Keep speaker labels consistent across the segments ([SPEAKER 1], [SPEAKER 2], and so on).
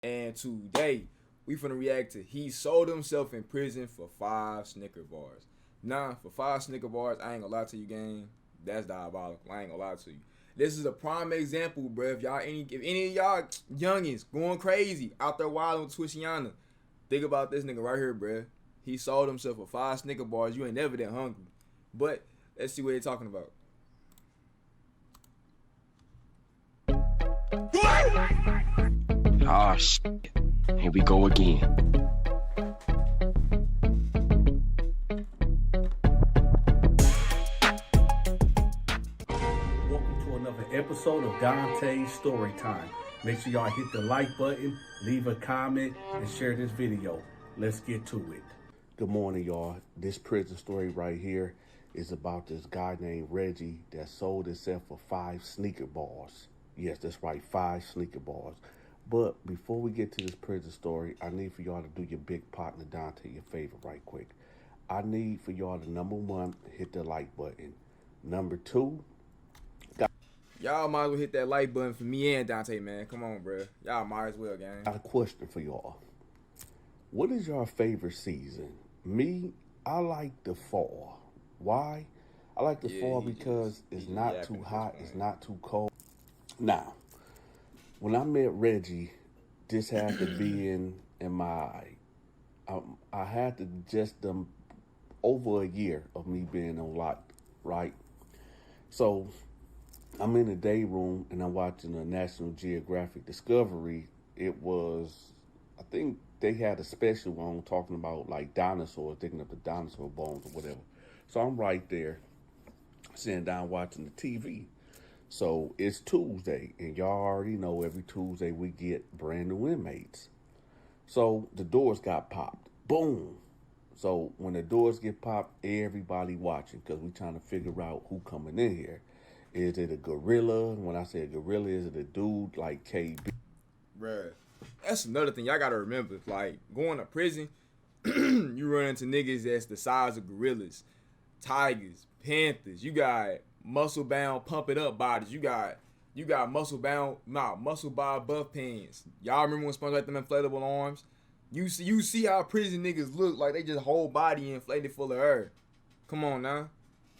[SPEAKER 1] And today, we finna react to he sold himself in prison for 5 Snicker bars. Nah, for 5 Snicker bars, I ain't gonna lie to you, gang. That's diabolical. I ain't gonna lie to you. This is a prime example, bro. If any of y'all youngins going crazy out there wilding with Twishiana, think about this nigga right here, bro. He sold himself for 5 Snicker bars. You ain't never that hungry. But let's see what they're talking about.
[SPEAKER 2] Ah, shit. Here we go again.
[SPEAKER 3] Welcome to another episode of Dante's Story Time. Make sure y'all hit the like button, leave a comment, and share this video. Let's get to it.
[SPEAKER 4] Good morning, y'all. This prison story right here is about this guy named Reggie that sold himself for 5 Snicker bars. Yes, that's right, 5 Snicker bars. But before we get to this prison story, I need for y'all to do your big partner Dante your favor right quick. I need for y'all to, number one, hit the like button. Number two,
[SPEAKER 1] Y'all might as well hit that like button for me and Dante, man. Come on, bro. Y'all might as well, gang.
[SPEAKER 4] got a question for y'all. What is your favorite season? Me, I like the fall. Why? I like the fall because it's not too hot, it's not too cold. Now, when I met Reggie, this had to be in my, I had to just them over a year of me being on lock, right? So I'm in the day room and I'm watching a National Geographic Discovery. It was, I think they had a special on talking about like dinosaurs, digging up the dinosaur bones or whatever. So I'm right there, sitting down watching the TV. So it's Tuesday, and y'all already know every Tuesday we get brand new inmates. So the doors got popped. Boom. So when the doors get popped, everybody watching because we trying to figure out who coming in here. Is it a gorilla? When I say a gorilla, is it a dude like KB?
[SPEAKER 1] Bruh, that's another thing y'all gotta remember. Like, going to prison, you run into niggas that's the size of gorillas, tigers, panthers. You got muscle bound, pump it up bodies. You got muscle bound, muscle bound buff pants. Y'all remember when SpongeBob had them inflatable arms? You see how prison niggas look like they just whole body inflated full of air. Come on now.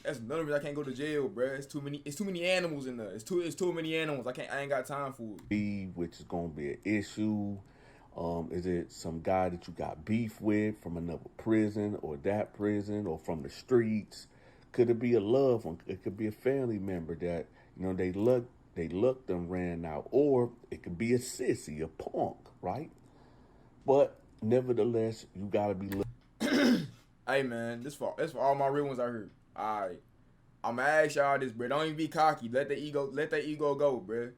[SPEAKER 1] That's another reason I can't go to jail, bruh. It's too many animals in there. It's too many animals. I ain't got time for it.
[SPEAKER 4] Which is gonna be an issue. Is it some guy that you got beef with from another prison or that prison or from the streets? Could it be a loved one? It could be a family member that, they looked and ran out. Or it could be a sissy, a punk, right? But nevertheless, you gotta be
[SPEAKER 1] Hey man, this for all my real ones out here. Alright. I'ma ask y'all this, bro. Don't even be cocky. Let that ego go, bro.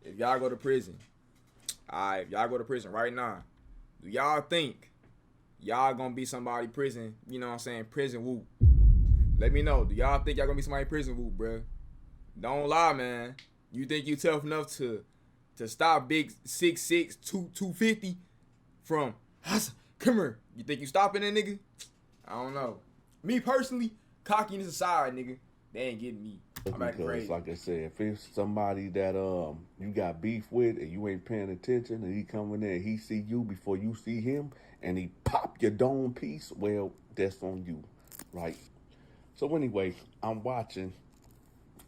[SPEAKER 1] If y'all go to prison. Alright, if y'all go to prison right now, do y'all think y'all gonna be somebody prison, you know what I'm saying, prison whoop? Let me know. Do y'all think y'all gonna be somebody prison whoop, bro? Don't lie, man. You think you tough enough to stop big 6'6", 250 from come here? You think you stopping that nigga? I don't know. Me personally, cockiness aside, nigga, they ain't getting me. I'm acting crazy.
[SPEAKER 4] Like I said, if it's somebody that you got beef with and you ain't paying attention and he coming in, he see you before you see him and he pop your dome piece, well, that's on you, right? So anyway, I'm watching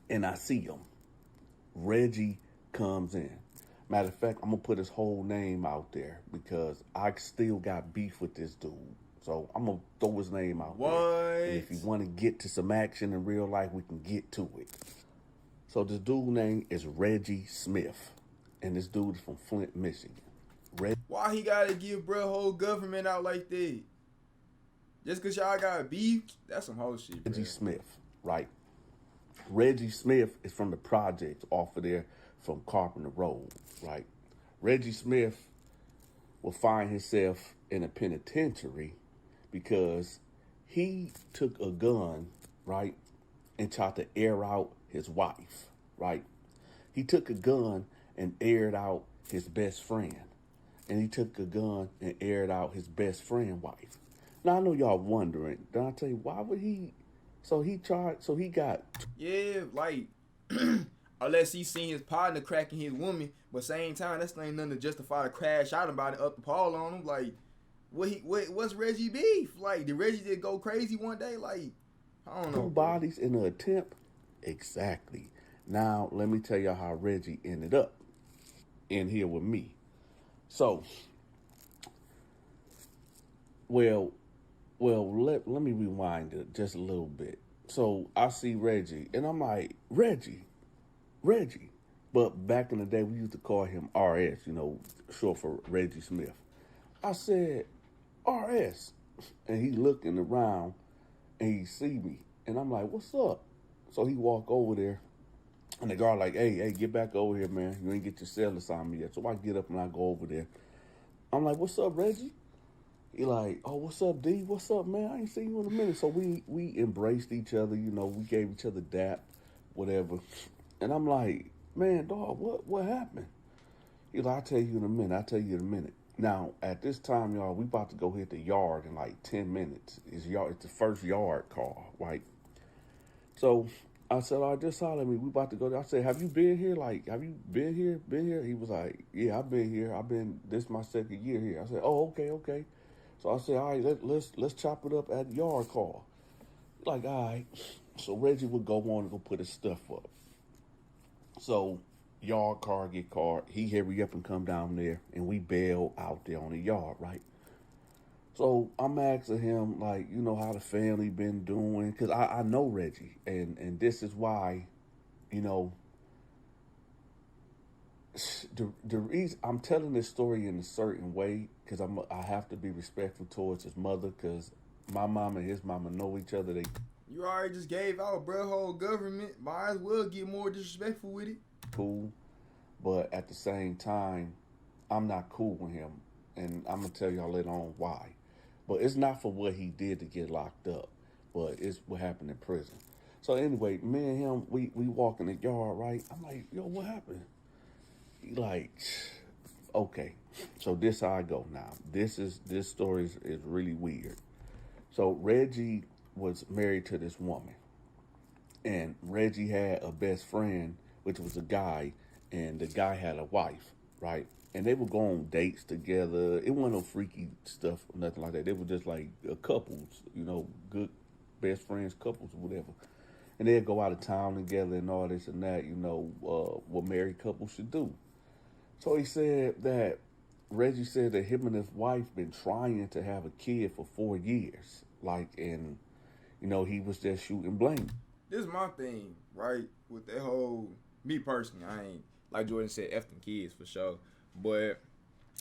[SPEAKER 4] and I see him. Reggie comes in. Matter of fact, I'm gonna put his whole name out there because I still got beef with this dude. So I'm gonna throw his name out there. And if you want to get to some action in real life, we can get to it. So this dude name is Reggie Smith, and this dude is from Flint, Michigan.
[SPEAKER 1] Why he gotta give bro whole government out like that? Just cause y'all got beef? That's some whole shit, bro.
[SPEAKER 4] Reggie Smith, right? Reggie Smith is from the projects off of there from Carpenter Road, right? Reggie Smith will find himself in a penitentiary because he took a gun, right, and tried to air out his wife, right? He took a gun and aired out his best friend. And he took a gun and aired out his best friend's wife. Now, I know y'all wondering, Dante, why would he? So he got.
[SPEAKER 1] Yeah, like, unless he seen his partner cracking his woman, but same time, that's ain't nothing to justify the crash out about it up the Paul on him. Like, what's Reggie beef? Like, did Reggie just go crazy one day? Like, I don't know.
[SPEAKER 4] 2 bodies in an attempt? Exactly. Now, let me tell y'all how Reggie ended up in here with me. So, well, let me rewind it just a little bit. So, I see Reggie, and I'm like, Reggie. But back in the day, we used to call him RS, short for Reggie Smith. I said, RS. And he looking around, and he see me. And I'm like, what's up? So he walk over there. And the guard like, hey, get back over here, man. You ain't get your cell assignment yet. So I get up and I go over there. I'm like, what's up, Reggie? He like, oh, what's up, D? What's up, man? I ain't seen you in a minute. So we embraced each other, we gave each other dap, whatever. And I'm like, man, dog, what happened? He's like, I'll tell you in a minute. Now, at this time, y'all, we about to go hit the yard in like 10 minutes. It's the first yard call, right? So I said, all right, just holler at me. We about to go there. I said, have you been here? Like, have you been here? He was like, yeah, I've been here. This is my 2nd year here. I said, oh, okay. So I said, all right, let's chop it up at the yard call. Like, all right. So Reggie would go on and go put his stuff up. So yard car get called. He hurry up and come down there, and we bail out there on the yard, right? So I'm asking him, like, how the family been doing, because I know Reggie, and this is why, the reason I'm telling this story in a certain way, because I have to be respectful towards his mother, because my mama and his mama know each other.
[SPEAKER 1] You already just gave out, bro, whole government. Might as well get more disrespectful with it.
[SPEAKER 4] Cool, but at the same time, I'm not cool with him, and I'm gonna tell y'all later on why. But it's not for what he did to get locked up, but it's what happened in prison. So anyway, me and him, we walk in the yard, right? I'm like, yo, what happened? He like, okay. So this how I go now. This story is really weird. So Reggie was married to this woman, and Reggie had a best friend, which was a guy, and the guy had a wife, right? And they would go on dates together. It wasn't no freaky stuff or nothing like that. They were just like couples, good best friends, couples, whatever. And they'd go out of town together and all this and that, what married couples should do. So he said that, Reggie said that him and his wife been trying to have a kid for 4 years. And he was just shooting blame.
[SPEAKER 1] This is my thing, right? With that whole, me personally, I ain't, like Jordan said, F them kids for sure. But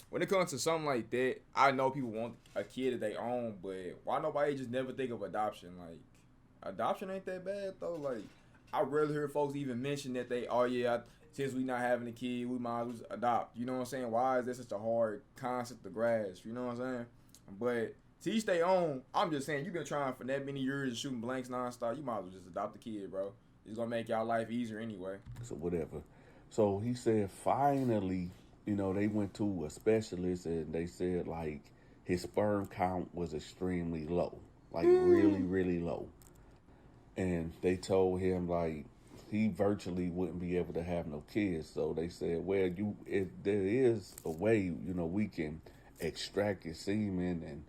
[SPEAKER 1] when it comes to something like that, I know people want a kid that they own, but why nobody just never think of adoption? Like, adoption ain't that bad, though. Like, I rarely hear folks even mention that since we not having a kid, we might as well adopt. You know what I'm saying? Why is that such a hard concept to grasp? You know what I'm saying? But to each their own. I'm just saying, you've been trying for that many years shooting blanks nonstop. You might as well just adopt a kid, bro. It's going to make y'all life easier anyway.
[SPEAKER 4] So whatever. So he said finally, they went to a specialist and they said, like, his sperm count was extremely low. Like, really, really low. And they told him, like, he virtually wouldn't be able to have no kids. So they said, well, if there is a way, we can extract your semen and,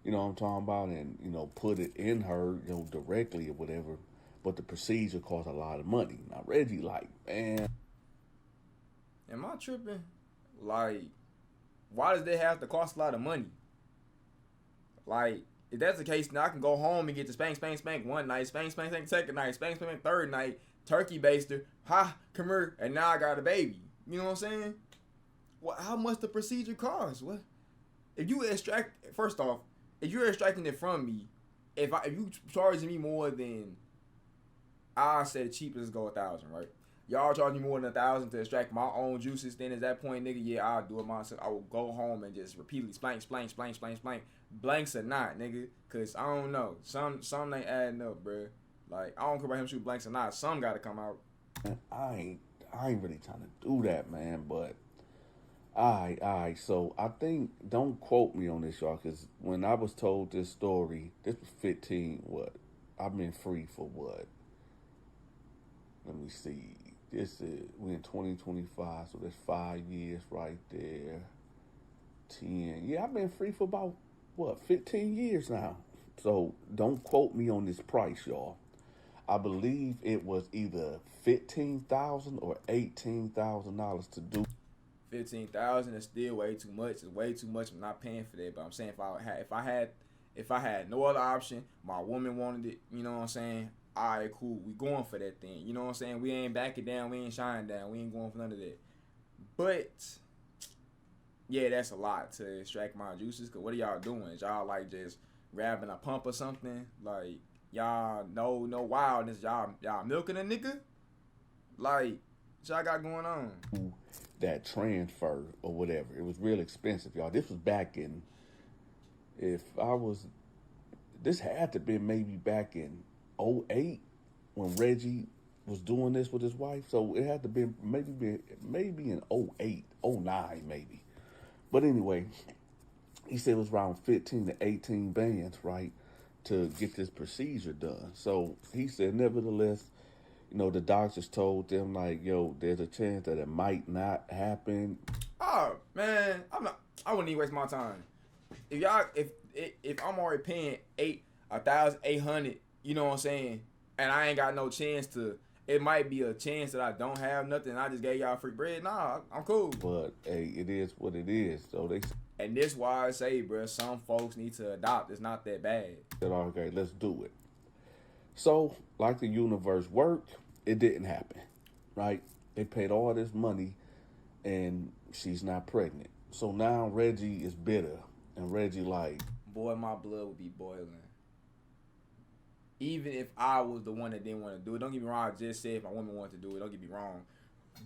[SPEAKER 4] what I'm talking about, and, put it in her, directly or whatever. But the procedure costs a lot of money. Now, Reggie, like, man.
[SPEAKER 1] Am I tripping? Like, why does that have to cost a lot of money? Like, if that's the case, then I can go home and get the spank one night, spank second night, spank third night, turkey baster, come here, and now I got a baby. You know what I'm saying? Well, how much the procedure cost? What? If you first off, if you're extracting it from me, if you charging me more than, I said cheapest go 1,000, right? Y'all charge me more than 1,000 to extract my own juices. Then at that point, nigga, yeah, I'll do it myself. I will go home and just repeatedly splank, blanks or not, nigga. Cause I don't know, some ain't adding up, bro. Like, I don't care about him shooting blanks or not. Some got to come out.
[SPEAKER 4] I ain't really trying to do that, man. But all right. So I think, don't quote me on this, y'all, cause when I was told this story, this was 15. What? I've been free for what? Let me see. This is, we in 2025, so that's 5 years right there. 10. Yeah, I've been free for about, 15 years now. So don't quote me on this price, y'all. I believe it was either $15,000 or $18,000 to do.
[SPEAKER 1] 15,000 is still way too much. It's way too much. I'm not paying for that. But I'm saying if I had no other option, my woman wanted it. You know what I'm saying? All right, cool. We going for that thing. You know what I'm saying? We ain't backing down. We ain't shying down. We ain't going for none of that. But yeah, that's a lot to extract my juices. Cause what are y'all doing? Is y'all like just grabbing a pump or something? Like y'all no wildness. Y'all milking a nigga? Like what y'all got going on?
[SPEAKER 4] That transfer or whatever. It was real expensive, y'all. This was back in, this had to be maybe back in '08 when Reggie was doing this with his wife. So it had to be maybe in '08, '09 maybe. But anyway, he said it was around 15 to 18 bands, right, to get this procedure done. So he said, nevertheless, the doctors told them, like, yo, there's a chance that it might not happen.
[SPEAKER 1] Oh, man, I wouldn't even waste my time. If I'm already paying $1,800, you know what I'm saying, and I ain't got no chance to, it might be a chance that I don't have nothing and I just gave y'all free bread. Nah, I'm cool.
[SPEAKER 4] But, hey, it is what it is. So
[SPEAKER 1] and this why I say, bro, some folks need to adopt. It's not that bad.
[SPEAKER 4] Said, okay, let's do it. So, like the universe worked, it didn't happen, right? They paid all this money, and she's not pregnant. So now Reggie is bitter, and Reggie like,
[SPEAKER 1] boy, my blood would be boiling. Even if I was the one that didn't want to do it. Don't get me wrong, I just said if my woman wanted to do it. Don't get me wrong.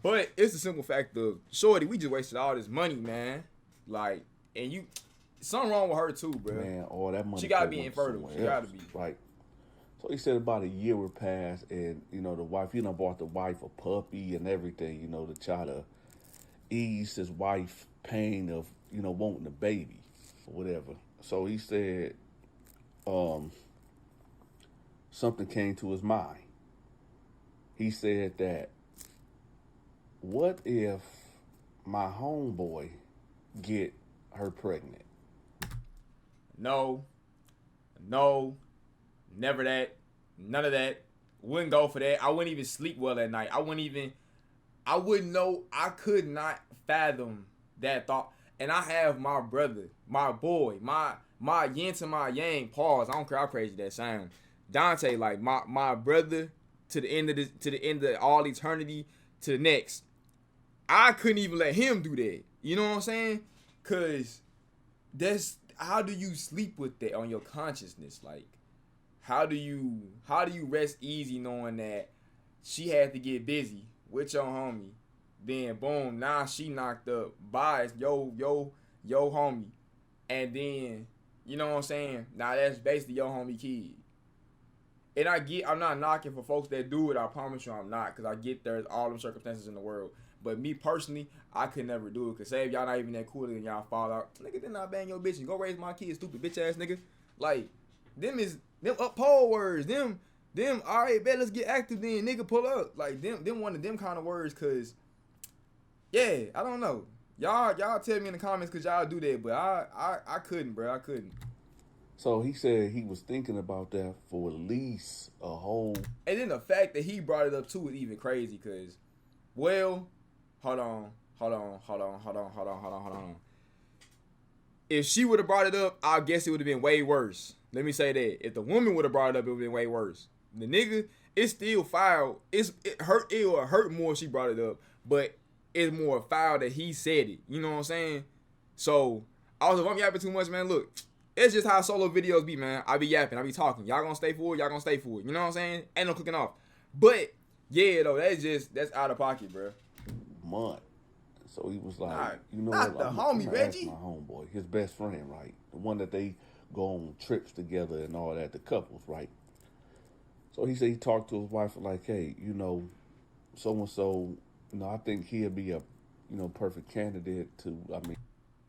[SPEAKER 1] But it's the simple fact of, shorty, we just wasted all this money, man. Like, and something wrong with her too, bro.
[SPEAKER 4] Man, all that money.
[SPEAKER 1] She gotta be infertile. She gotta be.
[SPEAKER 4] Right. So he said about a year would pass, and, the wife, bought the wife a puppy and everything, to try to ease his wife pain of, wanting a baby or whatever. So he said, something came to his mind. He said that, what if my homeboy get her pregnant?
[SPEAKER 1] No, never that, none of that. Wouldn't go for that. I wouldn't even sleep well at night. I wouldn't know. I could not fathom that thought. And I have my brother, my boy, my yin to my yang. Pause. I don't care how crazy that sounds. Dante, like my brother to the end of all eternity, to the next. I couldn't even let him do that. You know what I'm saying? Cause how do you sleep with that on your consciousness? Like, how do you rest easy knowing that she had to get busy with your homie? Then boom, now she knocked up by yo homie. And then, you know what I'm saying? Now that's basically your homie kid. And I'm not knocking for folks that do it. I promise you I'm not. Because I get there's all them circumstances in the world. But me personally, I could never do it. Because say if y'all not even that cool and y'all fall out, nigga, then I bang your bitch and go raise my kids, stupid bitch ass nigga. Like, them uphold words. Them, all right, bet, let's get active then, nigga, pull up. Like, them one of them kind of words, because, yeah, I don't know. Y'all tell me in the comments because y'all do that. But I couldn't, bro. I couldn't.
[SPEAKER 4] So he said he was thinking about that for at least a whole.
[SPEAKER 1] And then the fact that he brought it up too is even crazy because, well, hold on. If she would have brought it up, I guess it would have been way worse. Let me say that. If the woman would have brought it up, it would have been way worse. The nigga, it's still foul. It will hurt more if she brought it up, but it's more foul that he said it. You know what I'm saying? So, also, if I'm yapping too much, man, look. It's just how solo videos be, man. I be yapping. I be talking. Y'all gonna stay for it. Y'all gonna stay for it. You know what I'm saying? Ain't no clicking off. But, yeah, though, that's out of pocket, bro.
[SPEAKER 4] Month. So he was like,
[SPEAKER 1] nah,
[SPEAKER 4] you know
[SPEAKER 1] not
[SPEAKER 4] what?
[SPEAKER 1] The homie, Reggie.
[SPEAKER 4] My homeboy, his best friend, right? The one that they go on trips together and all that, the couples, right? So he said he talked to his wife like, hey, so-and-so, I think he'll be a, perfect candidate to,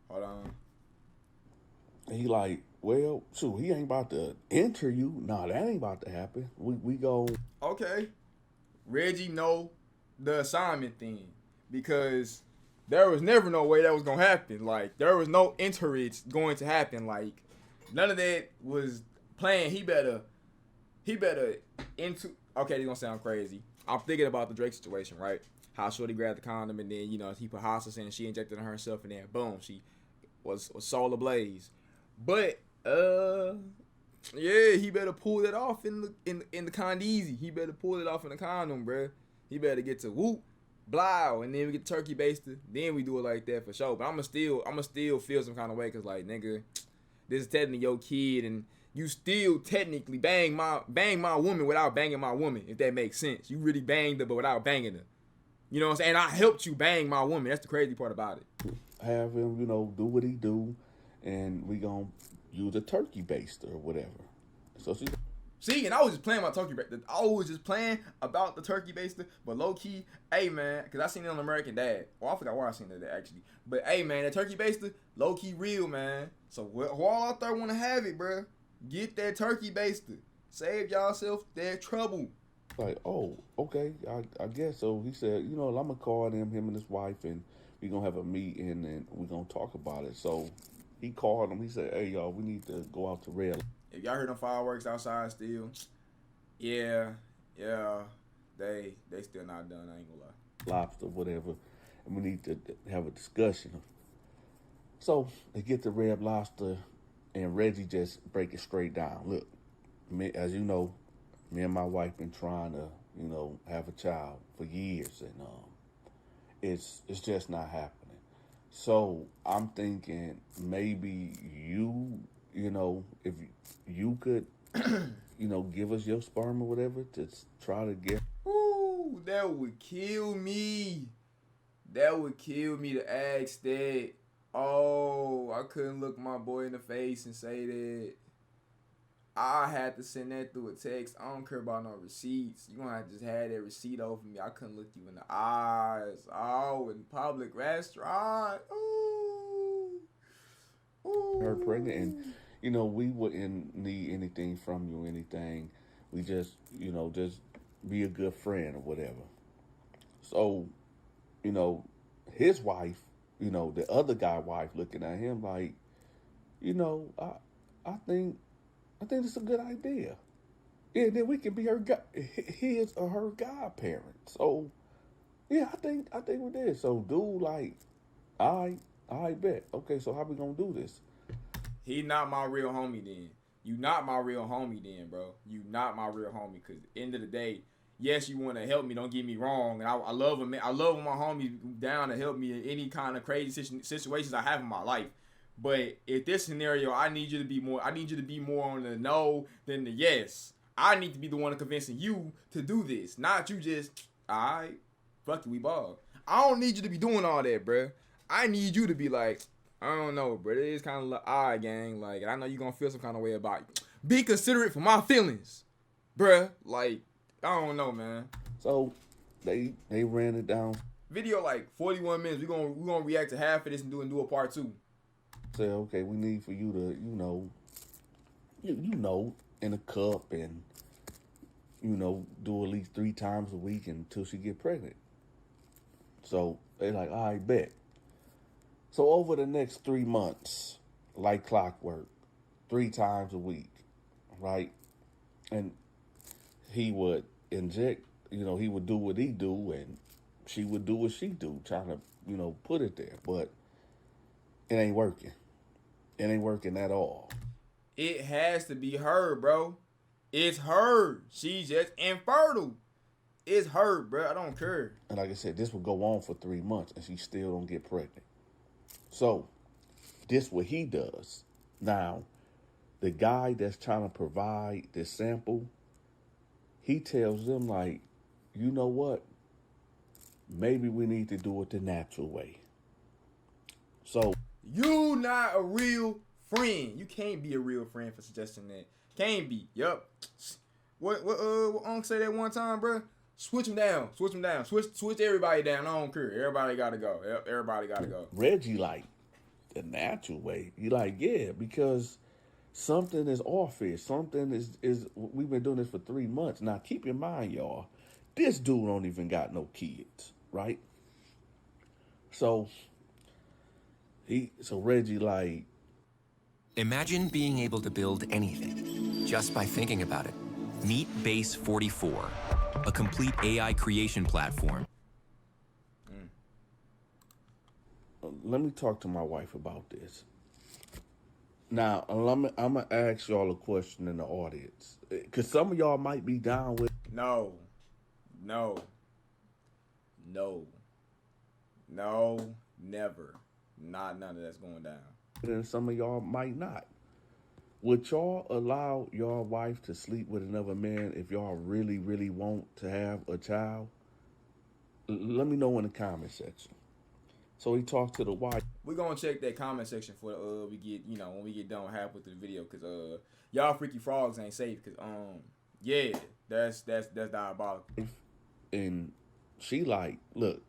[SPEAKER 1] Hold on.
[SPEAKER 4] And he like, well, shoot, he ain't about to enter you. Nah, that ain't about to happen. We go.
[SPEAKER 1] Okay. Reggie know the assignment thing because there was never no way that was gonna happen. Like there was no interest going to happen. Like none of that was planned. He better into. Okay, this gonna sound crazy. I'm thinking about the Drake situation, right? How Shorty grabbed the condom and then he put hospice in and she injected it in herself and then boom, she was soul ablaze. But yeah, he better pull that off in the condeezy. He better pull it off in the condom, bruh. He better get to whoop, blow, and then we get turkey basted. Then we do it like that for sure. But I'ma still feel some kind of way because like nigga, this is technically your kid and you still technically bang my woman without banging my woman, if that makes sense. You really banged her but without banging her. You know what I'm saying? I helped you bang my woman. That's the crazy part about it.
[SPEAKER 4] Have him, do what he do, and we gonna use a turkey baster or whatever. So she.
[SPEAKER 1] See, and I was just playing about turkey baster. I was just playing about the turkey baster, but low key, hey man, because I seen it on American Dad. Well, I forgot where I seen it actually. But hey man, that turkey baster, low key real, man. So who all out there want to have it, bro? Get that turkey baster. Save yourself that trouble.
[SPEAKER 4] Like, oh, okay, I guess so. He said, I'm gonna call him and his wife, and we gonna have a meeting and we gonna talk about it. So he called him. He said, hey y'all, we need to go out to Red.
[SPEAKER 1] If y'all heard them fireworks outside still, yeah, they still not done. I ain't gonna lie.
[SPEAKER 4] Lobster, whatever, and we need to have a discussion. So they get the Red Lobster, and Reggie just break it straight down. Look, as you know, me and my wife been trying to, have a child for years, and it's just not happening. So I'm thinking maybe if you could, give us your sperm or whatever to try to get.
[SPEAKER 1] Ooh, that would kill me. That would kill me to ask that. Oh, I couldn't look my boy in the face and say that. I had to send that through a text. I don't care about no receipts. You gonna have to just have that receipt over me. I couldn't look you in the eyes. Oh, in public restaurant. Ooh. Ooh.
[SPEAKER 4] Her pregnant, and we wouldn't need anything from you, anything. We just, just be a good friend or whatever. So, his wife, the other guy's wife looking at him like, I think it's a good idea. Yeah, then we can be his or her godparent. So, yeah, I think we did. So, dude, like, I bet. Okay, so how we gonna do this?
[SPEAKER 1] He not my real homie then. You not my real homie then, bro. You not my real homie. Cause end of the day, yes, you want to help me. Don't get me wrong. And I love him. I love when my homies down to help me in any kind of crazy situations I have in my life. But if this scenario, I need you to be more on the no than the yes. I need to be the one convincing you to do this, not you just, all right, fuck it, we ball. I don't need you to be doing all that, bruh. I need you to be like, I don't know, bro. It is kind of like, all right, gang. Like, I know you're going to feel some kind of way about it. Be considerate for my feelings, bruh. Like, I don't know, man.
[SPEAKER 4] So, they ran it down.
[SPEAKER 1] Video like 41 minutes. We're gonna react to half of this and do a part 2.
[SPEAKER 4] Say, okay, we need for you to, in a cup and, do at least 3 times a week until she get pregnant. So they like, all right, bet. So over the next 3 months, like clockwork, 3 times a week, right? And he would inject, he would do what he do, and she would do what she do, trying to, put it there. But it ain't working. It ain't working at all.
[SPEAKER 1] It has to be her, bro. It's her. She's just infertile. It's her, bro. I don't care.
[SPEAKER 4] And like I said, this would go on for 3 months, and she still don't get pregnant. So, this what he does. Now, the guy that's trying to provide this sample, he tells them, like, you know what? Maybe we need to do it the natural way. So,
[SPEAKER 1] you not a real friend. You can't be a real friend for suggesting that. Can't be. Yup. What Unc say that one time, bro? Switch them down. Switch everybody down. I don't care. Everybody gotta go. Everybody gotta go.
[SPEAKER 4] Reggie like the natural way. You like, yeah, because something is off here. Something is we've been doing this for 3 months. Now keep in mind, y'all, This dude don't even got no kids, right? So Reggie like,
[SPEAKER 5] Imagine being able to build anything just by thinking about it. Meet Base 44, a complete AI creation platform.
[SPEAKER 4] let me talk to my wife about this. Now, I'm gonna ask y'all a question in the audience, because some of y'all might be down with.
[SPEAKER 1] No, no, no, no, never. Not none of that's going down.
[SPEAKER 4] And some of y'all might not. Would y'all allow your wife to sleep with another man if y'all really, really want to have a child? Let me know in the comment section. So he talked to the wife.
[SPEAKER 1] We're gonna check that comment section for we get, when we get done halfway through the video, cause y'all freaky frogs ain't safe, cause yeah, that's diabolical.
[SPEAKER 4] And she like, look,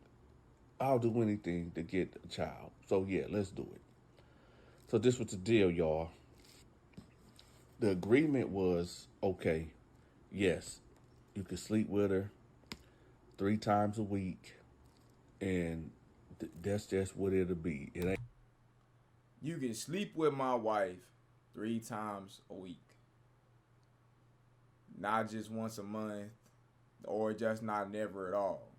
[SPEAKER 4] I'll do anything to get a child. So yeah, let's do it. So this was the deal, y'all. The agreement was, okay, yes, you could sleep with her 3 times a week, and that's just what it'll be. It ain't.
[SPEAKER 1] You can sleep with my wife 3 times a week, not just once a month, or just not never at all.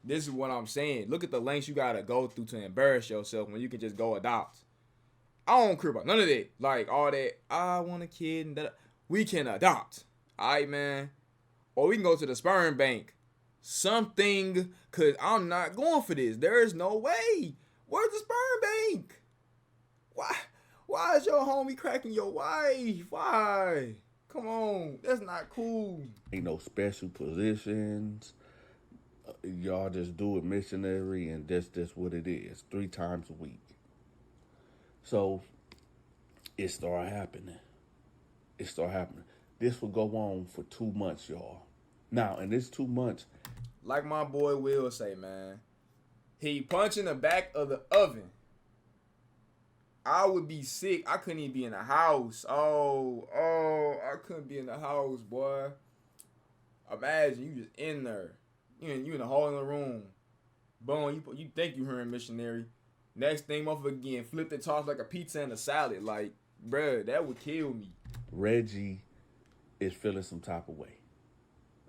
[SPEAKER 1] This is what I'm saying. Look at the lengths you gotta go through to embarrass yourself when you can just go adopt. I don't care about none of that. Like all that, I want a kid and that. We can adopt. Alright, man. Or we can go to the sperm bank. Something, cause I'm not going for this. There is no way. Where's the sperm bank? Why is your homie cracking your wife? Why? Come on. That's not cool.
[SPEAKER 4] Ain't no special positions. Y'all just do it missionary, and that's what it is. 3 times a week. So it started happening. This will go on for 2 months, y'all. Now, in this 2 months,
[SPEAKER 1] like my boy Will say, man, he punched in the back of the oven. I would be sick. I couldn't even be in the house. Oh, I couldn't be in the house, boy. Imagine you just in there. You in a hole in the room. Boom, you think you hearing missionary. Next thing, motherfucker getting flipped and tossed like a pizza and a salad. Like, bruh, that would kill me.
[SPEAKER 4] Reggie is feeling some type of way.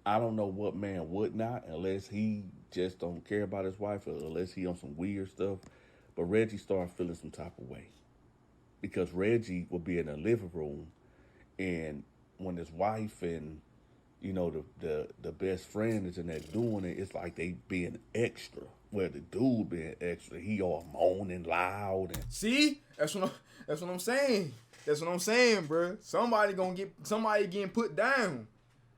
[SPEAKER 4] I don't know what man would not, unless he just don't care about his wife, or unless he on some weird stuff. But Reggie started feeling some type of way, because Reggie would be in the living room, and when his wife and the best friend is in there doing it, it's like they being extra. Where the dude being extra, he all moaning loud. And
[SPEAKER 1] see, that's what I'm saying. That's what I'm saying, bro. Somebody getting put down.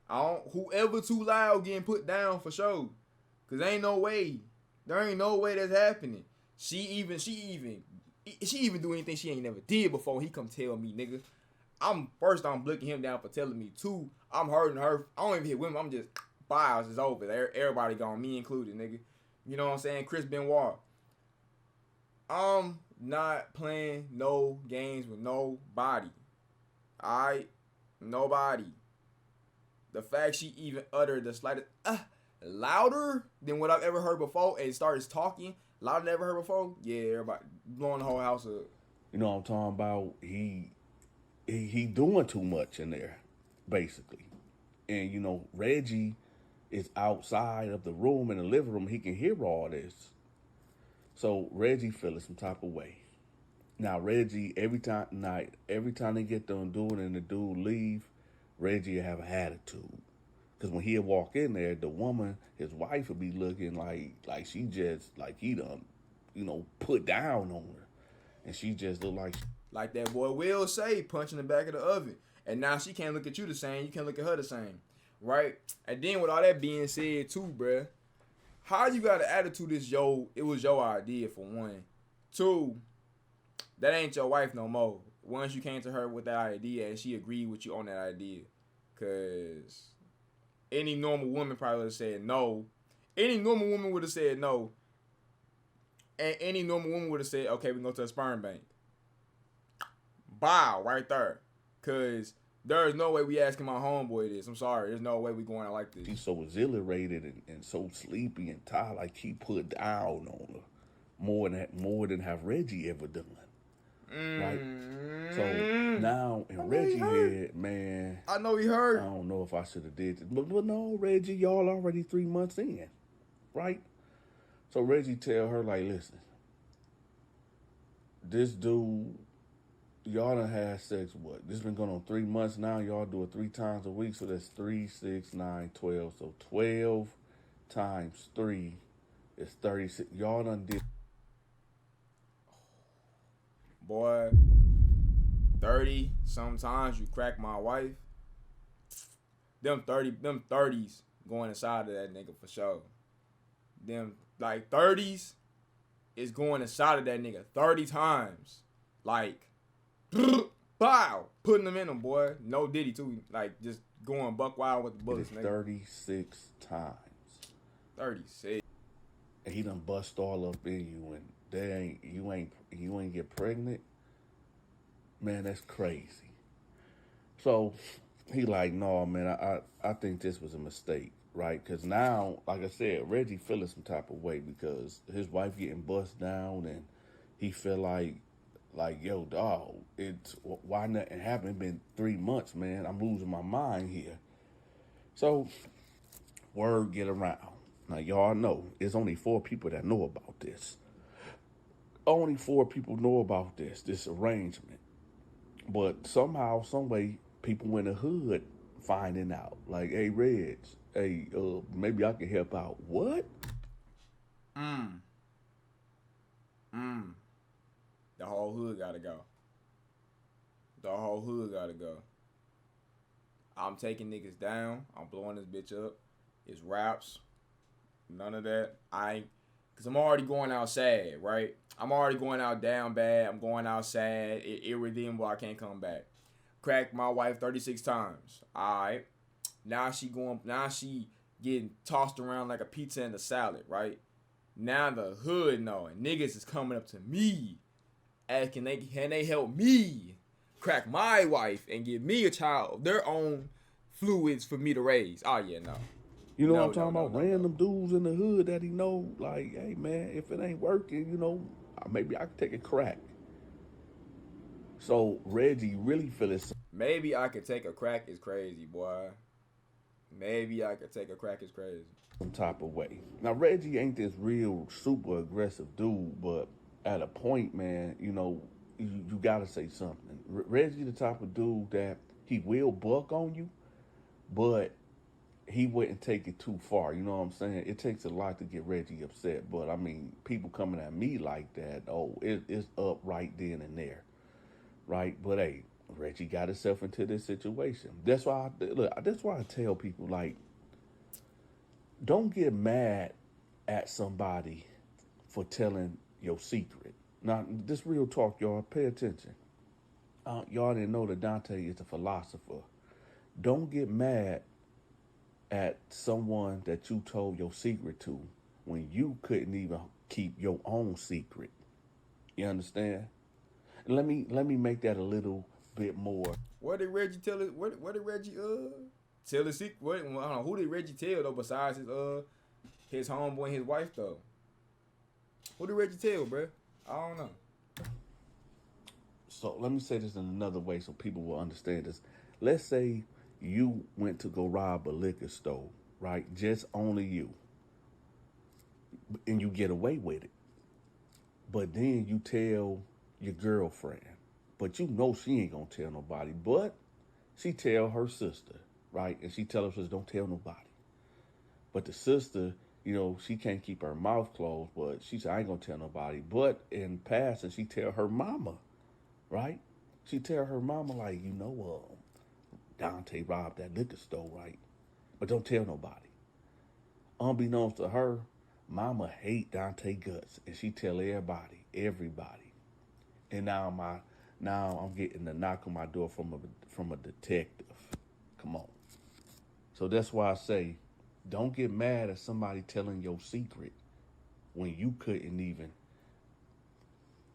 [SPEAKER 1] Whoever too loud getting put down for sure. Cause there ain't no way that's happening. She even do anything she ain't never did before. He come tell me, nigga. I'm blicking him down for telling me. 2, I'm hurting her. I don't even hit women. I'm just bios is over. Everybody gone, me included, nigga. You know what I'm saying? Chris Benoit. I'm not playing no games with nobody. Alright? Nobody. The fact she even uttered the slightest louder than what I've ever heard before and starts talking louder than I ever heard before, yeah, everybody blowing the whole house up.
[SPEAKER 4] You know what I'm talking about? He doing too much in there, basically. And Reggie is outside of the room in the living room. He can hear all this. So Reggie feeling some type of way. Now Reggie, every time they get done doing it and the dude leave, Reggie have an attitude. Because when he'll walk in there, the woman, his wife, would be looking like she just, like he done, put down on her. And she just look
[SPEAKER 1] like that boy Will say, punching the back of the oven. And now she can't look at you the same. You can't look at her the same. Right? And then with all that being said too, bruh, how you got an attitude it was your idea, for 1. 2, that ain't your wife no more. Once you came to her with that idea and she agreed with you on that idea. Cause any normal woman probably would have said no. Any normal woman would have said no. And any normal woman would have said, okay, we can go to a sperm bank. Bow, right there. Cause There is no way we asking my homeboy this. I'm sorry. There's no way we going out like this.
[SPEAKER 4] She's so exhilarated and so sleepy and tired, like he put down on her more than have Reggie ever done. Right? So now in Reggie head, man,
[SPEAKER 1] I know he hurt.
[SPEAKER 4] I don't know if I should have did this. But no, Reggie, y'all already 3 months in. Right? So Reggie tell her, like, listen, this dude, y'all done had sex, what? This been going on 3 months now. Y'all do it 3 times a week. So that's 3, 6, 9, 12. So 12 times 3 is 36. Y'all done did.
[SPEAKER 1] Boy, 30, sometimes you crack my wife. Them 30s going inside of that nigga for sure. Them, like, 30s is going inside of that nigga 30 times. Like, bow, putting them in them, boy. No Diddy, too. Like, just going buck wild with the bullets, nigga.
[SPEAKER 4] 36 times.
[SPEAKER 1] 36.
[SPEAKER 4] And he done bust all up in you, and you ain't get pregnant. Man, that's crazy. So he like, no, man, I think this was a mistake, right? Because now, like I said, Reggie feeling some type of way because his wife getting bust down, and he feel like, yo, dog, why nothing happened? It's been 3 months, man. I'm losing my mind here. So word get around. Now, y'all know, it's only 4 people that know about this. Only 4 people know about this arrangement. But somehow, some way, people in the hood finding out. Like, hey, Reg, hey, maybe I can help out. What?
[SPEAKER 1] The whole hood gotta go. The whole hood gotta go. I'm taking niggas down. I'm blowing this bitch up. It's raps. None of that. Because I'm already going out sad, right? I'm already going out down bad. I'm going out sad, irredeemable. I can't come back. Cracked my wife 36 times. All right. Now she getting tossed around like a pizza in a salad, right? Now the hood knowing niggas is coming up to me asking can they help me crack my wife and give me a child of their own fluids for me to raise. Oh yeah, no.
[SPEAKER 4] You know what I'm talking about? Random dudes in the hood that he know, like, hey, man, if it ain't working, you know, maybe I can take a crack. So Reggie really feeling.
[SPEAKER 1] Maybe I could take a crack is crazy, boy. Maybe I could take a crack is crazy.
[SPEAKER 4] Some type of way. Now, Reggie ain't this real super aggressive dude, but at a point, man, you know, you got to say something. Reggie the type of dude that he will buck on you, but he wouldn't take it too far. You know what I'm saying? It takes a lot to get Reggie upset. But, I mean, people coming at me like that, it's up right then and there. Right? But, hey, Reggie got himself into this situation. That's why I tell people, like, don't get mad at somebody for telling your secret. Now, this real talk, y'all. Pay attention. Y'all didn't know that Dante is a philosopher. Don't get mad at someone that you told your secret to when you couldn't even keep your own secret. You understand? And let me make that a little bit more.
[SPEAKER 1] What did Reggie tell us? What did Reggie tell his secret? I don't know, who did Reggie tell though besides his homeboy and his wife though? Who did Reggie tell, bro? I don't know.
[SPEAKER 4] So let me say this in another way so people will understand this. Let's say you went to go rob a liquor store, right? Just only you. And you get away with it. But then you tell your girlfriend. But you know she ain't gonna tell nobody. But she tell her sister, right? And she tell her sister, don't tell nobody. But the sister, you know, she can't keep her mouth closed. But she said, I ain't gonna tell nobody. But in passing, she tell her mama, right? She tell her mama, like, you know, Dante robbed that liquor store, right? But don't tell nobody. Unbeknownst to her, mama hate Dante guts. And she tell everybody. And now I'm getting a knock on my door from a detective. Come on. So that's why I say, don't get mad at somebody telling your secret when you couldn't even.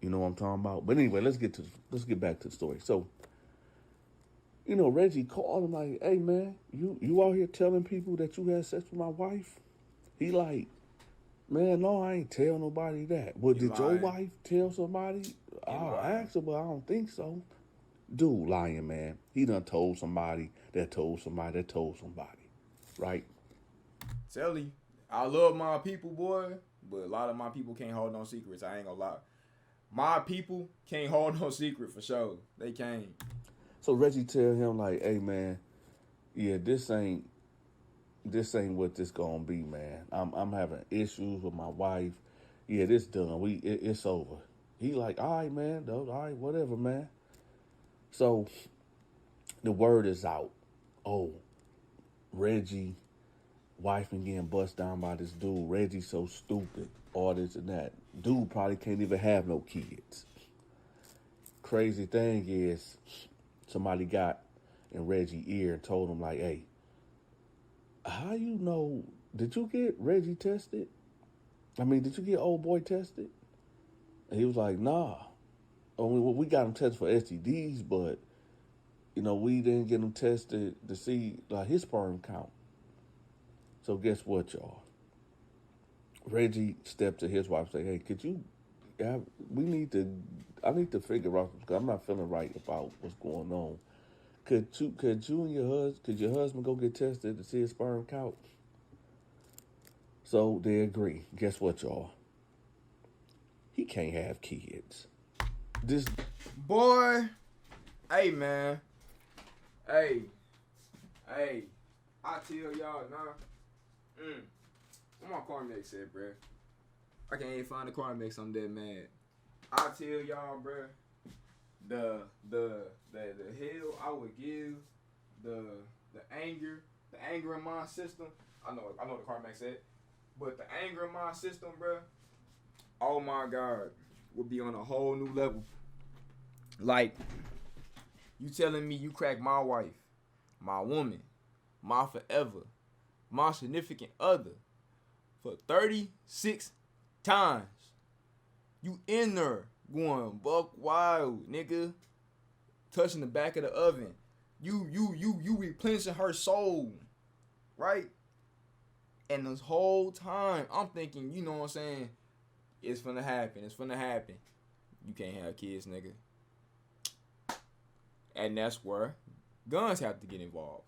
[SPEAKER 4] You know what I'm talking about? But anyway, let's get back to the story. So, Reggie called him like, hey man, you out here telling people that you had sex with my wife? He like, man, no, I ain't tell nobody that. But did your wife tell somebody? I'll ask her, but I don't think so. Dude lying, man. He done told somebody that told somebody that told somebody. Right?
[SPEAKER 1] Tell you, I love my people, boy, but a lot of my people can't hold no secrets. I ain't gonna lie. My people can't hold no secret for sure. They can't.
[SPEAKER 4] So Reggie tell him like, hey man, yeah, this ain't what this gonna be, man. I'm having issues with my wife. Yeah, this done. It's over. He like, all right, man, though, all right, whatever, man. So the word is out. Oh, Reggie, wife been getting bust down by this dude. Reggie so stupid. All this and that. Dude probably can't even have no kids. Crazy thing is, somebody got in Reggie's ear and told him like, hey, how you know, did you get Reggie tested? I mean, did you get old boy tested? And he was like, nah. I mean, we got him tested for STDs, but, we didn't get him tested to see like his sperm count. So guess what, y'all? Reggie stepped to his wife and said, hey, could you, I need to figure out, because I'm not feeling right about what's going on. Could you and your husband go get tested to see his sperm count? So they agree. Guess what, y'all? He can't have kids. This
[SPEAKER 1] boy, hey man, hey, I tell y'all now. What my Carmex at, bruh? I can't even find the Carmex. I'm that mad. I tell y'all, bruh. The hell I would give, the anger in my system. I know the Carmex at, but the anger in my system, bruh. Oh my God, would be on a whole new level. Like, you telling me you cracked my wife, my woman, my forever, my significant other for 36 times. You in there going buck wild, nigga. Touching the back of the oven. You replenishing her soul. Right? And this whole time, I'm thinking, you know what I'm saying? It's finna happen. You can't have kids, nigga. And that's where guns have to get involved.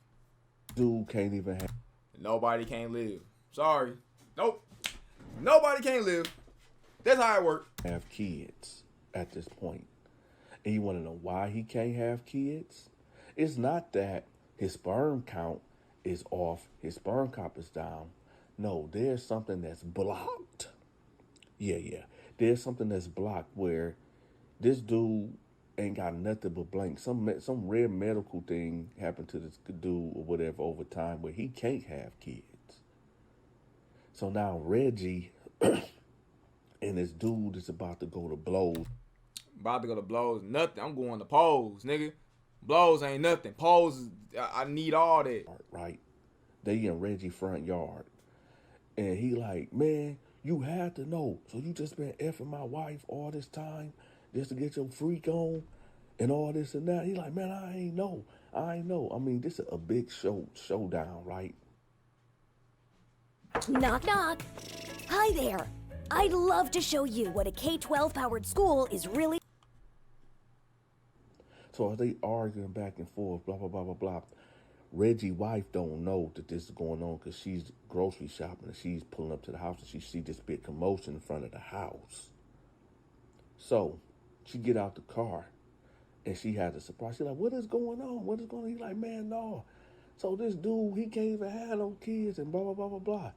[SPEAKER 4] Dude can't even have.
[SPEAKER 1] Nobody can't live. Sorry. Nope. Nobody can't live. That's how it works.
[SPEAKER 4] Have kids at this point. And you want to know why he can't have kids? It's not that his sperm count is off, his sperm count is down. No, there's something that's blocked. Yeah. There's something that's blocked where this dude ain't got nothing but blank. Some rare medical thing happened to this dude or whatever over time where he can't have kids. So now Reggie and this dude is about to go to blows.
[SPEAKER 1] Nothing. I'm going to pose, nigga. Blows ain't nothing. Pose, I need all that.
[SPEAKER 4] Right. They in Reggie front yard. And he like, man, you had to know. So you just been effing my wife all this time just to get your freak on and all this and that. He like, man, I ain't know. I mean, this is a big showdown, right?
[SPEAKER 6] Knock, knock. Hi there. I'd love to show you what a K-12 powered school is really.
[SPEAKER 4] So as they arguing back and forth, blah, blah, blah, blah, blah, Reggie's wife don't know that this is going on because she's grocery shopping and she's pulling up to the house and she see this big commotion in front of the house. So she get out the car and she has a surprise. She's like, what is going on? What is going on? He's like, man, no. So this dude, he can't even have no kids and blah, blah, blah, blah, blah.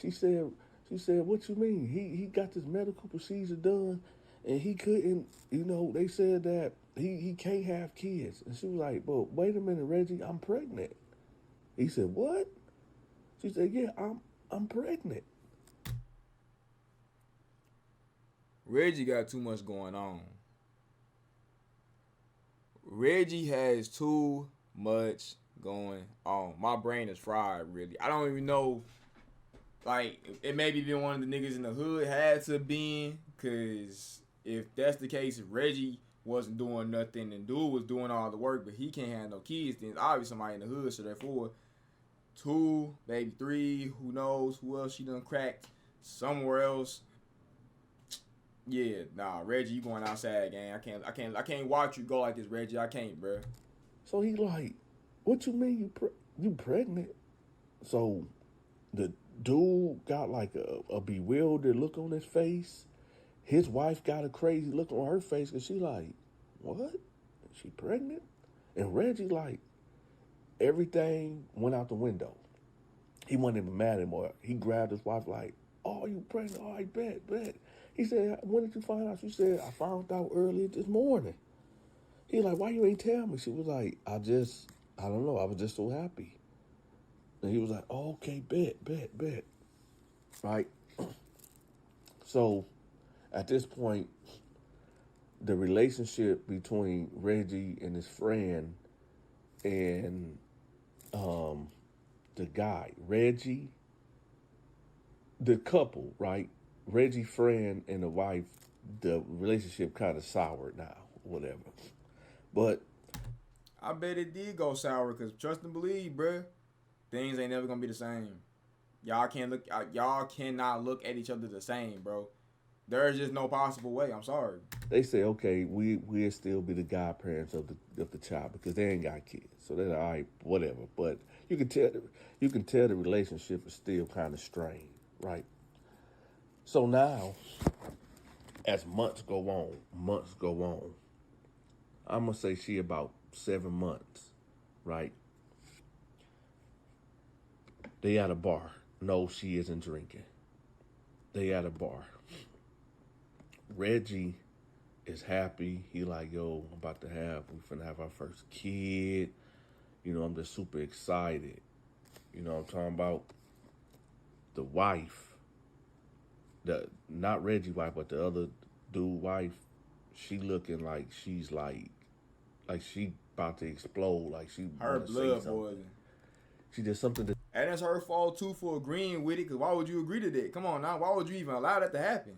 [SPEAKER 4] She said, what you mean? He got this medical procedure done and he couldn't, they said that he can't have kids. And she was like, but wait a minute, Reggie, I'm pregnant. He said, what? She said, yeah, I'm pregnant.
[SPEAKER 1] Reggie got too much going on. Reggie has too much going on. My brain is fried, really. I don't even know. Like, it maybe been one of the niggas in the hood had to be in, because if that's the case, Reggie wasn't doing nothing and dude was doing all the work, but he can't have no kids, then obviously somebody in the hood. So therefore, 2, maybe 3, who knows who else she done cracked somewhere else. Yeah, nah, Reggie, you going outside, gang. I can't watch you go like this, Reggie. I can't, bro.
[SPEAKER 4] So he like, what you mean you pregnant? So the dude got like a bewildered look on his face. His wife got a crazy look on her face because she like, what? She pregnant? And Reggie like, everything went out the window. He wasn't even mad anymore. He grabbed his wife like, oh, you pregnant? Oh, I bet. He said, when did you find out? She said, I found out earlier this morning. He like, why you ain't tell me? She was like, I don't know. I was just so happy. And he was like, oh, okay, bet. Right? So at this point, the relationship between Reggie and his friend and the guy, Reggie, the couple, right? Reggie friend and the wife, the relationship kind of soured now, whatever. But
[SPEAKER 1] I bet it did go sour because trust and believe, bruh, things ain't never gonna be the same. Y'all cannot look at each other the same, bro. There's just no possible way. I'm sorry.
[SPEAKER 4] they say, okay, we'll still be the godparents of the child because they ain't got kids, so they're all right, whatever. But you can tell the relationship is still kind of strained, right? So now, as months go on, I'm gonna say she about 7 months, right? They at a bar. No, she isn't drinking. They at a bar. Reggie is happy. He like, yo, we finna have our first kid. You know, I'm just super excited. You know what I'm talking about? The wife, not Reggie wife, but the other dude wife, she looking like she's like she about to explode, like she
[SPEAKER 1] Her blood boiling.
[SPEAKER 4] She did something that,
[SPEAKER 1] And it's her fault too for agreeing with it, because why would you agree to that? Come on now, why would you even allow that to happen?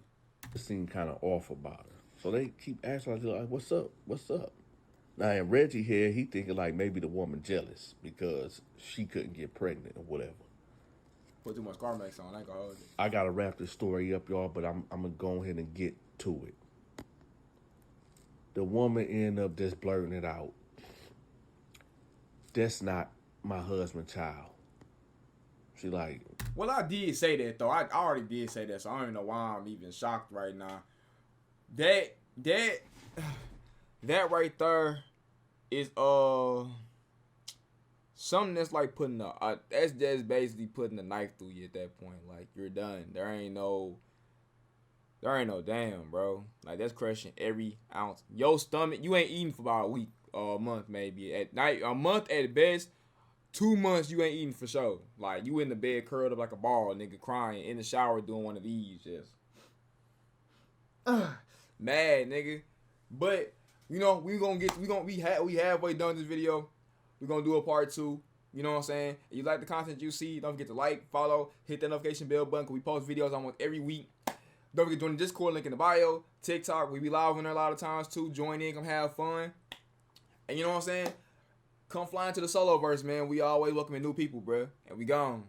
[SPEAKER 4] seemed kind of off about her. So they keep asking her, like, what's up? Now, in Reggie here, he thinking like maybe the woman jealous because she couldn't get pregnant or whatever.
[SPEAKER 1] Put too much Carmex on, I ain't gonna hold it.
[SPEAKER 4] I gotta wrap this story up, y'all, but I'm gonna go ahead and get to it. The woman ended up just blurting it out. That's not my husband's child. She like,
[SPEAKER 1] Well, I did say that though. I already did say that, so I don't even know why I'm even shocked right now. That right there is something that's like putting that's just basically putting a knife through you at that point. Like, you're done. There ain't no damn, bro. Like, that's crushing every ounce. Your stomach, you ain't eating for about a week or a month maybe. At night, a month at best. 2 months you ain't eating for sure. Like, you in the bed curled up like a ball, nigga, crying in the shower doing one of these, just mad, nigga. But you know, we halfway done this video. We're gonna do a part 2. You know what I'm saying? If you like the content you see, don't forget to like, follow, hit that notification bell button, because we post videos almost every week. Don't forget to join the Discord link in the bio. TikTok, we be live on there a lot of times too. Join in, come have fun. And you know what I'm saying? Come fly into the solo verse, man. We always welcoming new people, bruh. And we gone.